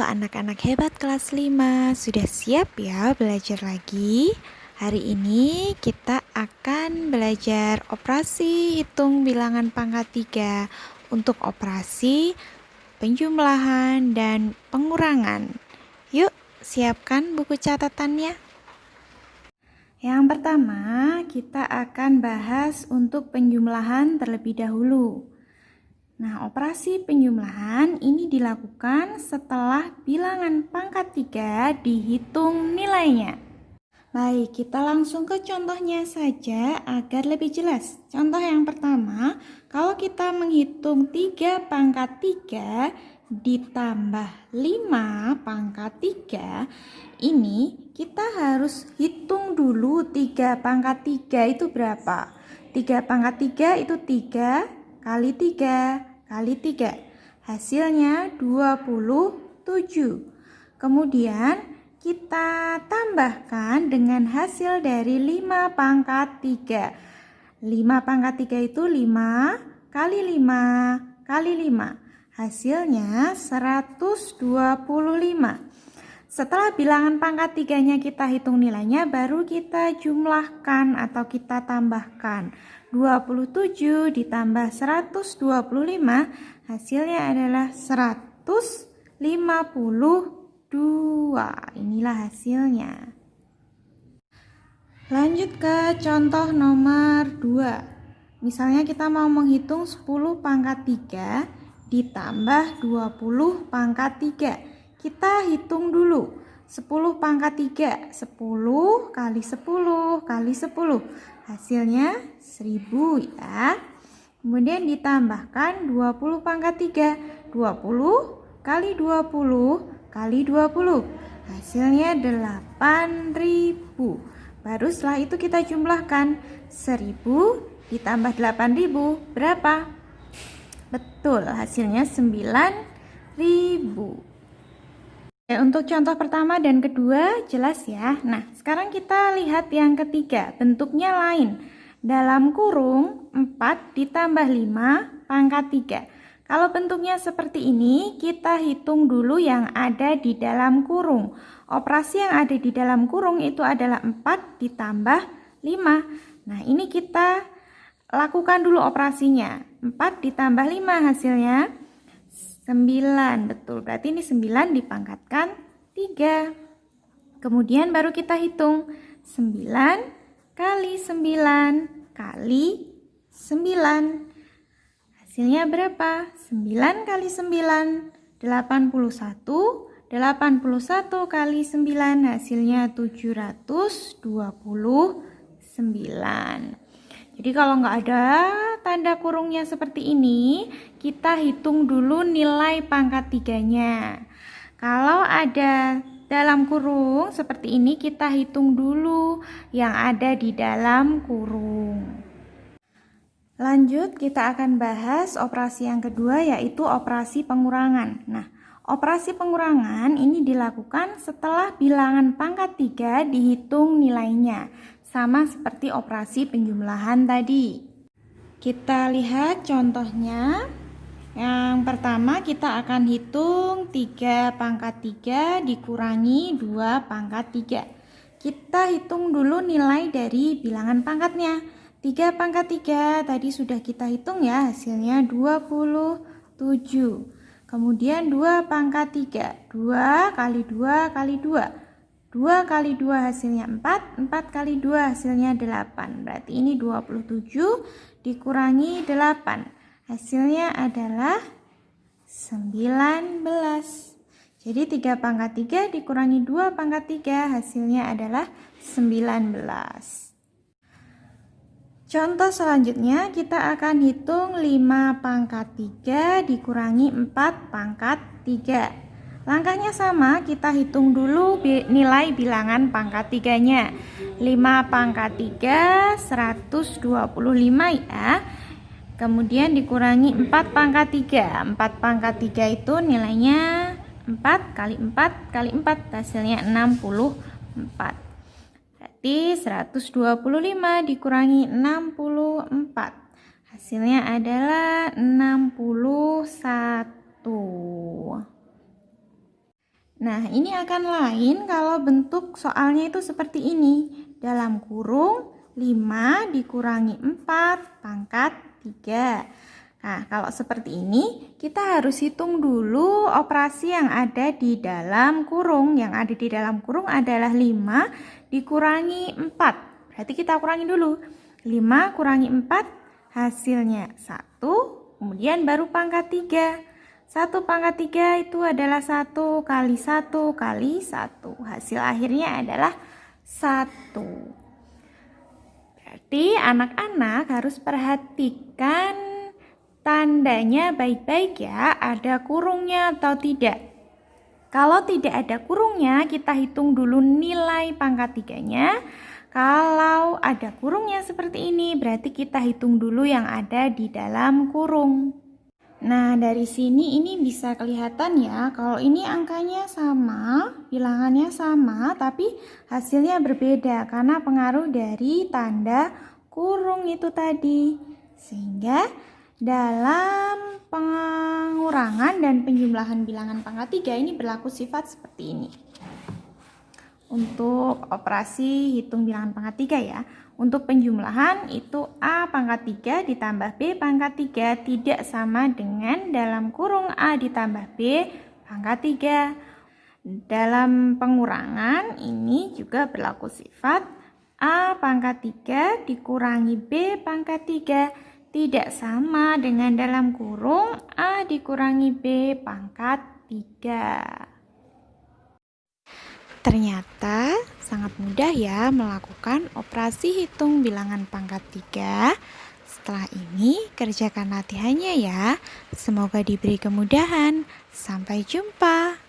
anak-anak hebat kelas 5, sudah siap ya belajar lagi? Hari ini kita akan belajar operasi hitung bilangan pangkat 3 untuk operasi penjumlahan dan pengurangan. Yuk, siapkan buku catatannya. Yang pertama, kita akan bahas untuk penjumlahan terlebih dahulu. Nah, operasi penjumlahan ini dilakukan setelah bilangan pangkat 3 dihitung nilainya. Baik, kita langsung ke contohnya saja agar lebih jelas. Contoh yang pertama, kalau kita menghitung 3 pangkat 3 ditambah 5 pangkat 3, ini kita harus hitung dulu 3 pangkat 3 itu berapa. 3 pangkat 3 itu 3 kali 3 kali 3. Hasilnya 27. Kemudian kita tambahkan dengan hasil dari 5 pangkat 3. 5 pangkat 3 itu 5 kali 5 kali 5. Hasilnya 125. Setelah bilangan pangkat 3-nya kita hitung nilainya, baru kita jumlahkan atau kita tambahkan. 27 ditambah 125, hasilnya adalah 152. Inilah hasilnya. Lanjut ke contoh nomor 2. Misalnya kita mau menghitung 10 pangkat 3 ditambah 20 pangkat 3. Kita hitung dulu 10 pangkat 3, 10 kali 10 kali 10. Hasilnya 1000 ya. Kemudian ditambahkan 20 pangkat 3, 20 kali 20 kali 20. Hasilnya 8000. Baru setelah itu kita jumlahkan 1000 ditambah 8000 berapa? Betul, hasilnya 9000. Untuk contoh pertama dan kedua jelas ya. Nah, sekarang kita lihat yang ketiga, bentuknya lain. Dalam kurung 4 ditambah 5 pangkat 3. Kalau bentuknya seperti ini, kita hitung dulu yang ada di dalam kurung. Operasi yang ada di dalam kurung itu adalah 4 ditambah 5. Nah, ini kita lakukan dulu operasinya. 4 ditambah 5 hasilnya 9, betul. Berarti ini 9 dipangkatkan 3. Kemudian baru kita hitung 9 kali 9 kali 9. Hasilnya berapa? 9 kali 9, 81. 81 kali 9 hasilnya 729. Jadi kalau nggak ada tanda kurungnya seperti ini, kita hitung dulu nilai pangkat 3-nya. Kalau ada dalam kurung seperti ini, kita hitung dulu yang ada di dalam kurung. Lanjut, kita akan bahas operasi yang kedua, yaitu operasi pengurangan. Nah, operasi pengurangan ini dilakukan setelah bilangan pangkat 3 dihitung nilainya. Sama seperti operasi penjumlahan tadi. Kita lihat contohnya. Yang pertama kita akan hitung 3 pangkat 3 dikurangi 2 pangkat 3. Kita hitung dulu nilai dari bilangan pangkatnya. 3 pangkat 3 tadi sudah kita hitung ya, hasilnya 27. Kemudian 2 pangkat 3, 2 kali 2 kali 2. 2 kali 2 hasilnya 4, 4 kali 2 hasilnya 8. Berarti ini 27 dikurangi 8. Hasilnya adalah 19. Jadi 3 pangkat 3 dikurangi 2 pangkat 3 hasilnya adalah 19. Contoh selanjutnya kita akan hitung 5 pangkat 3 dikurangi 4 pangkat 3. Langkahnya sama, kita hitung dulu nilai bilangan pangkat 3-nya. 5 pangkat 3, 125 ya. Kemudian dikurangi 4 pangkat 3. 4 pangkat 3 itu nilainya 4 kali 4 kali 4, hasilnya 64. Berarti 125 dikurangi 64. Hasilnya adalah 61. Nah, ini akan lain kalau bentuk soalnya itu seperti ini. Dalam kurung 5 dikurangi 4 pangkat 3. Nah, kalau seperti ini, kita harus hitung dulu operasi yang ada di dalam kurung. Yang ada di dalam kurung adalah 5 dikurangi 4. Berarti kita kurangi dulu. 5 kurangi 4, hasilnya 1, kemudian baru pangkat 3. 1 pangkat 3 itu adalah 1 kali 1 kali 1. Hasil akhirnya adalah 1. Berarti anak-anak harus perhatikan tandanya baik-baik ya, ada kurungnya atau tidak. Kalau tidak ada kurungnya, kita hitung dulu nilai pangkat 3-nya. Kalau ada kurungnya seperti ini, berarti kita hitung dulu yang ada di dalam kurung. Nah, dari sini ini bisa kelihatan ya, kalau ini angkanya sama, bilangannya sama, tapi hasilnya berbeda karena pengaruh dari tanda kurung itu tadi. Sehingga dalam pengurangan dan penjumlahan bilangan pangkat 3 ini berlaku sifat seperti ini. Untuk operasi hitung bilangan pangkat 3 ya. Untuk penjumlahan itu A pangkat 3 ditambah B pangkat 3 tidak sama dengan dalam kurung A ditambah B pangkat 3. Dalam pengurangan ini juga berlaku sifat A pangkat 3 dikurangi B pangkat 3 tidak sama dengan dalam kurung A dikurangi B pangkat 3. Ternyata sangat mudah ya melakukan operasi hitung bilangan pangkat 3. Setelah ini kerjakan latihannya ya. Semoga diberi kemudahan. Sampai jumpa.